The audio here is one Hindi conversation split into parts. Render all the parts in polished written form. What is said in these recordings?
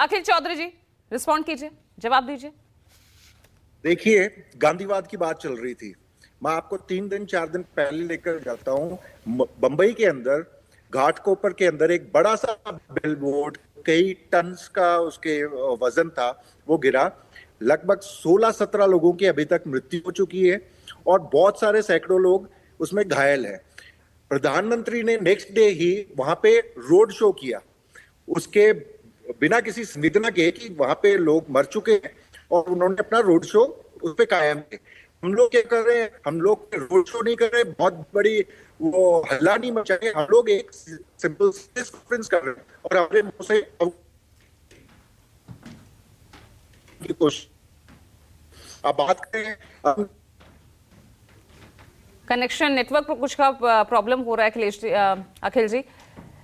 अखिल चौधरी जी रिस्पॉन्ड कीजिए, जवाब दीजिए। देखिए, गांधीवाद की बात चल रही थी। मैं आपको 3-4 दिन पहले लेकर जाता हूँ। बंबई के अंदर घाटकोपर के अंदर एक बड़ा सा बिलबोर्ड, कई टन का उसके वजन था, वो गिरा। लगभग 16-17 लोगों की अभी तक मृत्यु हो चुकी है और बहुत सारे सैकड़ों लोग उसमें घायल हैं। प्रधानमंत्री ने नेक्स्ट डे ही वहां पे रोड शो किया, उसके बिना किसी संवेदना के कि वहां पे लोग मर चुके हैं, और उन्होंने अपना रोड शो उस पे कायम किया। हम लोग क्या कर रहे हैं? हम लोग रोड शो नहीं कर रहे, बहुत बड़ी वो हल्ला नहीं मचा रहे, हम लोग एक सिंपल कॉन्फ्रेंस कर रहे हैं और हमारे मुंह से की कोशिश। आप बात करें, कनेक्शन नेटवर्क पर कुछ का प्रॉब्लम हो रहा है अखिल जी।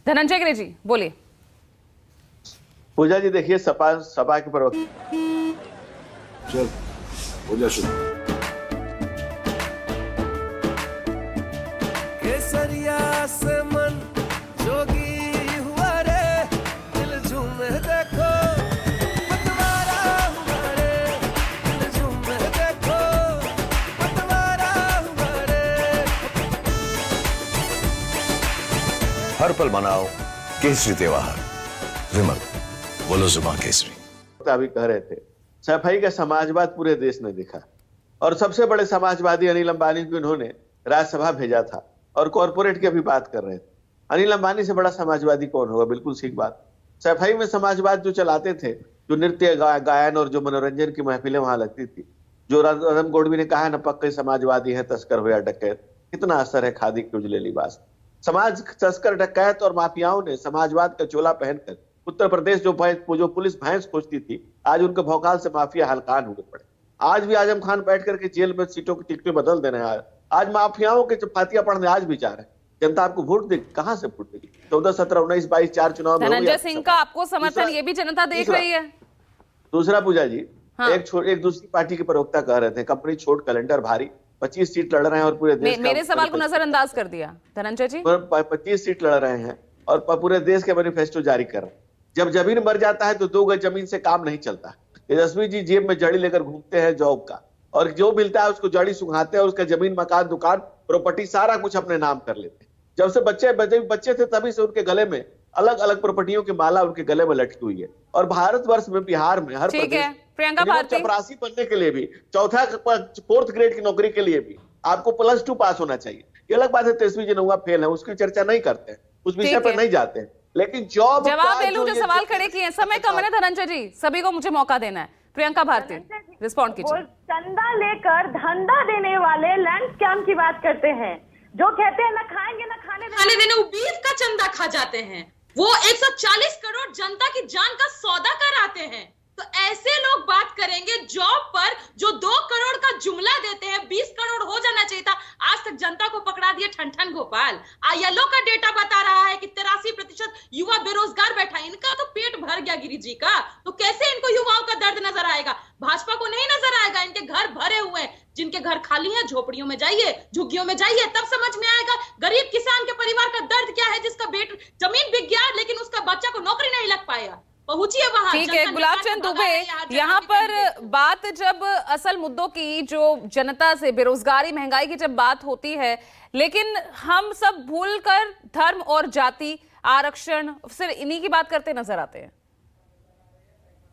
धनंजय गिरी जी बोलिए। पूजा जी देखिए, सपा के प्रवक्ता चल हो जा शुरू। केसरिया से मन जोगी हुआ रे, दिल झूमे देखो पतवारा हुआ रे, दिल झूमे देखो पतवारा हुआ रे। हर पल मनाओ केसरी त्योहार। विमल बोलो जुबान केसरी। अभी कह रहे थे सफाई का समाजवाद पूरे देश ने देखा, और सबसे बड़े समाजवादी अनिल अंबानी को इन्होंने राज्यसभा भेजा था और कॉरपोरेट की अभी बात कर रहे थे। अनिल अंबानी से बड़ा समाजवादी कौन होगा? बिल्कुल ठीक बात। सफाई में समाजवाद जो चलाते थे, जो नृत्य गायन और जो मनोरंजन की महफिलें वहां लगती थी, जो रतन गोडवी ने कहा न पक्के समाजवादी है तस्कर हो या डकैत, कितना असर है खादी के उजले लिबास। समाज तस्कर डकैत और माफियाओं ने समाजवाद का चोला पहनकर उत्तर प्रदेश जो पुलिस भैंस खोजती थी, आज उनके भौकाल से माफिया हलकान हुए पड़े। आज भी आजम खान बैठ करके जेल में सीटों की टिकटें बदल देने आए। आज माफियाओं के फातिया पढ़ने आज भी जा रहे हैं। जनता आपको वोट देगी, कहां से वोट देगी? 14, 17, 19, 22, 4 चुनाव में धनंजय सिंह का आपको समर्थन ये भी जनता देख रही है। दूसरा पूजा जी, हाँ। एक दूसरी पार्टी के प्रवक्ता कह रहे थे कंपनी छोड़ कैलेंडर भारी, 25 सीट लड़ रहे हैं और पूरे देश मेरे सवाल को नजरअंदाज कर दिया धनंजय जी। 25 सीट लड़ रहे हैं और पूरे देश के मैनिफेस्टो जारी कर रहे हैं। जब जमीन मर जाता है तो 2 गज जमीन से काम नहीं चलता। तेजस्वी जी जेब में जड़ी लेकर घूमते हैं जॉब का, और जो मिलता है उसको जड़ी सुखाते हैं, उसका जमीन मकान दुकान प्रॉपर्टी सारा कुछ अपने नाम कर लेते हैं। जब से बच्चे थे तभी से उनके गले में अलग अलग प्रॉपर्टियों की माला उनके गले में लटकी हुई है। और भारतवर्ष में, बिहार में हर ठीक है, प्रियंका भारती, चपरासी बनने के लिए भी, 4th ग्रेड की नौकरी के लिए भी आपको +2 पास होना चाहिए। ये अलग बात है तेजस्वी जी नौवा फेल है, उसकी चर्चा नहीं करते हैं, उस विषय पर नहीं जाते हैं। लेकिन जवाब ले लूं जो सवाल खड़े किए हैं। समय कम है ना धनंजय जी, सभी को मुझे मौका देना है। प्रियंका भारती रिस्पॉन्ड कीजिए। चंदा लेकर धंधा देने वाले लैंड स्कैम की बात करते हैं, जो कहते हैं न खाएंगे न खाने देने, वो बीफ का चंदा खा जाते हैं, वो 140 करोड़ जनता की जान का सौदा कराते हैं। तो ऐसे लोग बात करेंगे जॉब पर जो 2 करोड़ का जुमला देते हैं, 20 करोड़ हो जाना चाहिए था। आज तक जनता को पकड़ा दिया ठन गोपाल। आईएलओ का डेटा बता रहा है कि 83% युवा बेरोजगार बैठा है। इनका तो पेट भर गया गिरी जी का, तो कैसे इनको युवाओं का दर्द नजर आएगा? भाजपा को नहीं नजर आएगा? इनके घर भरे हुए हैं, जिनके घर खाली हैं झोपड़ियों में जाइए, झुग्गियों में जाइए, तब समझ में आएगा गरीब किसान के परिवार का दर्द क्या है, जिसका जमीन बिक गया लेकिन उसका बच्चा को नौकरी नहीं लग पाया। पहुंचिए वहां। ठीक है गुलाब चंद दुबे, यहाँ पर बात जब असल मुद्दों की, जो जनता से बेरोजगारी महंगाई की जब बात होती है, लेकिन हम सब भूलकर धर्म और जाति, आरक्षण, सिर्फ इन्हीं की बात करते नजर आते हैं।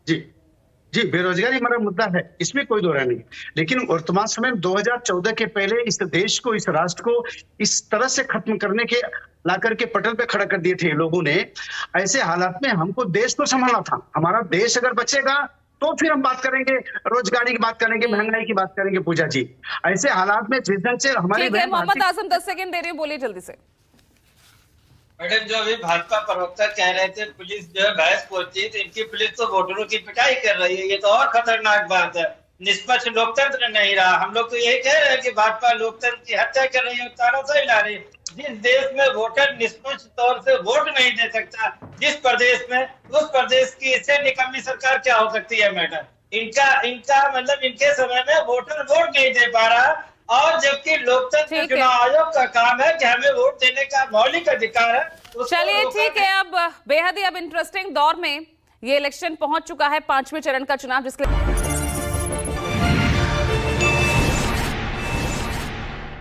जी, बेरोजगारी हमारा मुद्दा है, इसमें कोई दो राय नहीं। लेकिन वर्तमान समय में 2014 के पहले इस देश को, इस राष्ट्र को इस तरह से खत्म करने के लाकर के पटल पे खड़ा कर दिए थे लोगों ने। ऐसे हालात में हमको देश को संभालना था। हमारा देश अगर बचेगा तो फिर हम बात करेंगे, रोजगारी की बात करेंगे, महंगाई की बात करेंगे। पूजा जी, ऐसे हालात में हमारे मोहम्मद आजम 10 सेकंड दे रही हूँ, बोलिए जल्दी से। मैडम, जो अभी भाजपा प्रवक्ता कह रहे थे पुलिस जो है भैंस पोसती है, तो इनकी पुलिस तो वोटरों की पिटाई कर रही है। ये तो और खतरनाक बात है। निष्पक्ष लोकतंत्र नहीं रहा। हम लोग तो यही कह रहे हैं कि भाजपा लोकतंत्र की हत्या कर रही है, तानाशाही ला रही है। जिस देश में वोटर निष्पक्ष तौर से वोट नहीं दे सकता, जिस प्रदेश में, उस प्रदेश की इससे निकम्मी सरकार क्या हो सकती है मैडम? इनका मतलब इनके समय में वोटर वोट नहीं दे पा रहा, और जबकि लोकतंत्र चुनाव आयोग का काम है कि हमें वोट देने का मौलिक अधिकार है। चलिए ठीक है, अब बेहद ही इंटरेस्टिंग दौर में ये इलेक्शन पहुंच चुका है 5वें चरण का चुनाव, जिसके